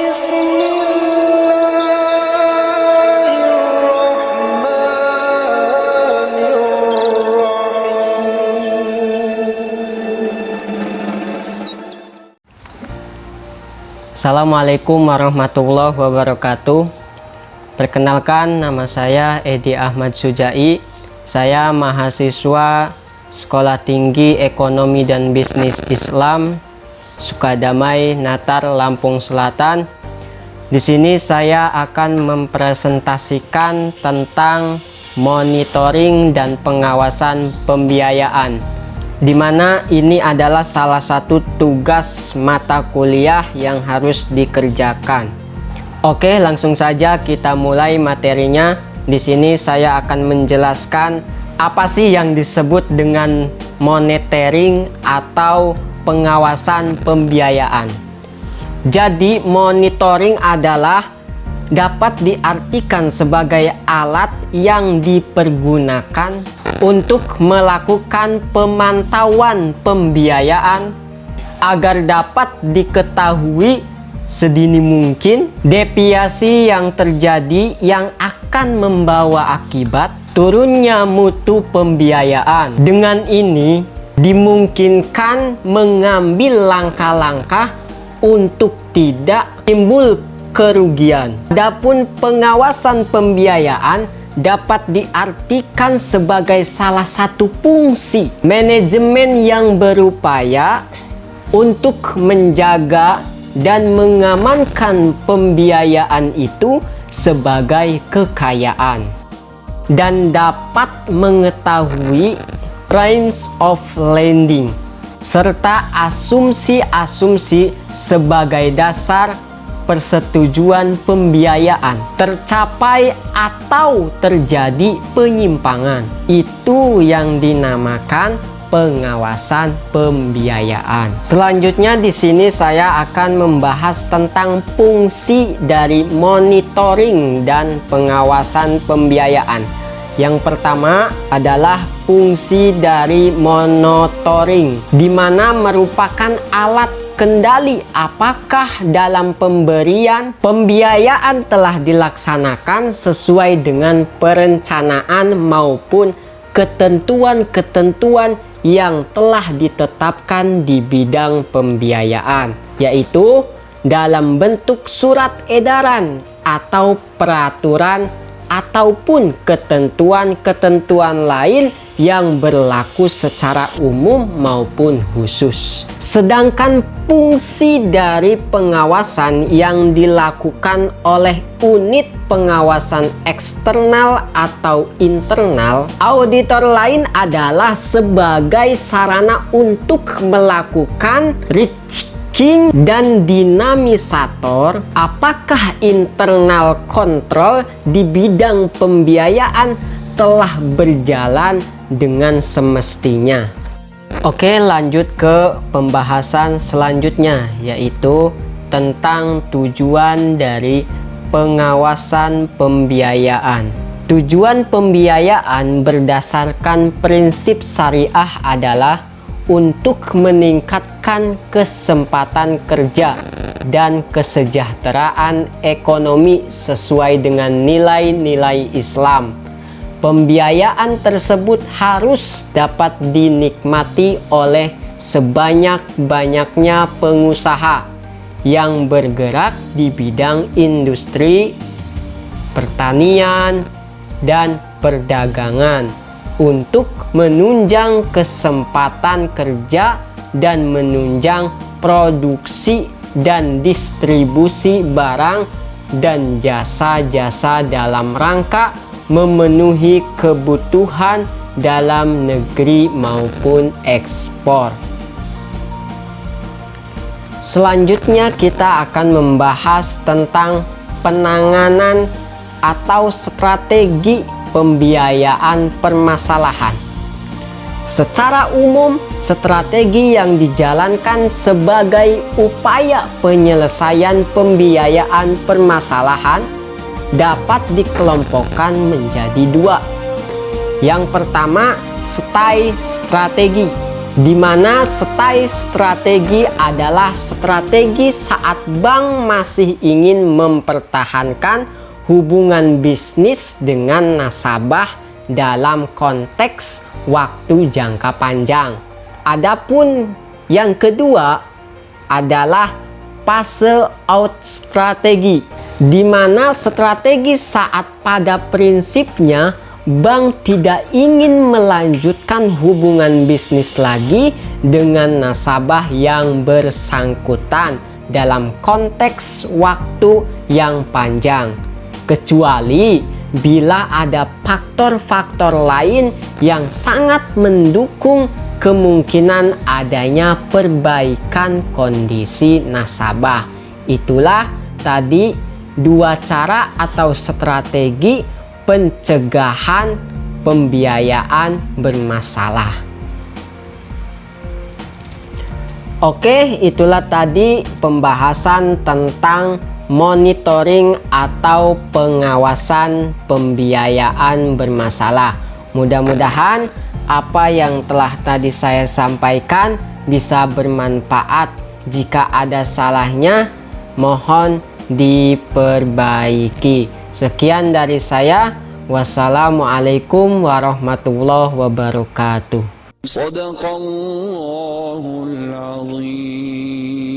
Assalamualaikum warahmatullahi wabarakatuh. Perkenalkan, nama saya Edi Ahmad Sujai. Saya mahasiswa Sekolah Tinggi Ekonomi dan Bisnis Islam Sukadamai, Natar, Lampung Selatan. Di sini saya akan mempresentasikan tentang monitoring dan pengawasan pembiayaan, di mana ini adalah salah satu tugas mata kuliah yang harus dikerjakan. Oke, langsung saja kita mulai materinya. Di sini saya akan menjelaskan apa sih yang disebut dengan monitoring atau pengawasan pembiayaan. Jadi, monitoring adalah dapat diartikan sebagai alat yang dipergunakan untuk melakukan pemantauan pembiayaan agar dapat diketahui sedini mungkin deviasi yang terjadi yang akan membawa akibat turunnya mutu pembiayaan. Dengan ini dimungkinkan mengambil langkah-langkah untuk tidak timbul kerugian. Adapun pengawasan pembiayaan dapat diartikan sebagai salah satu fungsi manajemen yang berupaya untuk menjaga dan mengamankan pembiayaan itu sebagai kekayaan, dan dapat mengetahui primes of lending serta asumsi-asumsi sebagai dasar persetujuan pembiayaan tercapai atau terjadi penyimpangan. Itu yang dinamakan pengawasan pembiayaan. Selanjutnya di sini saya akan membahas tentang fungsi dari monitoring dan pengawasan pembiayaan. Yang pertama adalah fungsi dari monitoring, di mana merupakan alat kendali apakah dalam pemberian pembiayaan telah dilaksanakan sesuai dengan perencanaan maupun ketentuan-ketentuan yang telah ditetapkan di bidang pembiayaan, yaitu dalam bentuk surat edaran atau peraturan ataupun ketentuan-ketentuan lain yang berlaku secara umum maupun khusus. Sedangkan fungsi dari pengawasan yang dilakukan oleh unit pengawasan eksternal atau internal auditor lain adalah sebagai sarana untuk melakukan checking dan dinamisator apakah internal kontrol di bidang pembiayaan telah berjalan dengan semestinya. Oke, lanjut ke pembahasan selanjutnya, yaitu tentang tujuan dari pengawasan pembiayaan. Tujuan pembiayaan berdasarkan prinsip syariah adalah untuk meningkatkan kesempatan kerja dan kesejahteraan ekonomi sesuai dengan nilai-nilai Islam. Pembiayaan tersebut harus dapat dinikmati oleh sebanyak-banyaknya pengusaha yang bergerak di bidang industri, pertanian, dan perdagangan untuk menunjang kesempatan kerja dan menunjang produksi dan distribusi barang dan jasa-jasa dalam rangka memenuhi kebutuhan dalam negeri maupun ekspor. Selanjutnya kita akan membahas tentang penanganan atau strategi pembiayaan permasalahan. Secara umum, strategi yang dijalankan sebagai upaya penyelesaian pembiayaan permasalahan dapat dikelompokkan menjadi dua. Yang pertama, strategi, di mana strategi adalah strategi saat bank masih ingin mempertahankan hubungan bisnis dengan nasabah dalam konteks waktu jangka panjang. Adapun yang kedua adalah phase out strategi, di mana strategi saat pada prinsipnya bank tidak ingin melanjutkan hubungan bisnis lagi dengan nasabah yang bersangkutan dalam konteks waktu yang panjang, kecuali bila ada faktor-faktor lain yang sangat mendukung kemungkinan adanya perbaikan kondisi nasabah. Itulah tadi dua cara atau strategi pencegahan pembiayaan bermasalah. Oke, itulah tadi pembahasan tentang monitoring atau pengawasan pembiayaan bermasalah. Mudah-mudahan apa yang telah tadi saya sampaikan bisa bermanfaat. Jika ada salahnya, mohon diperbaiki. Sekian dari saya. Wassalamualaikum warahmatullahi wabarakatuh. Sadaqallahul azim.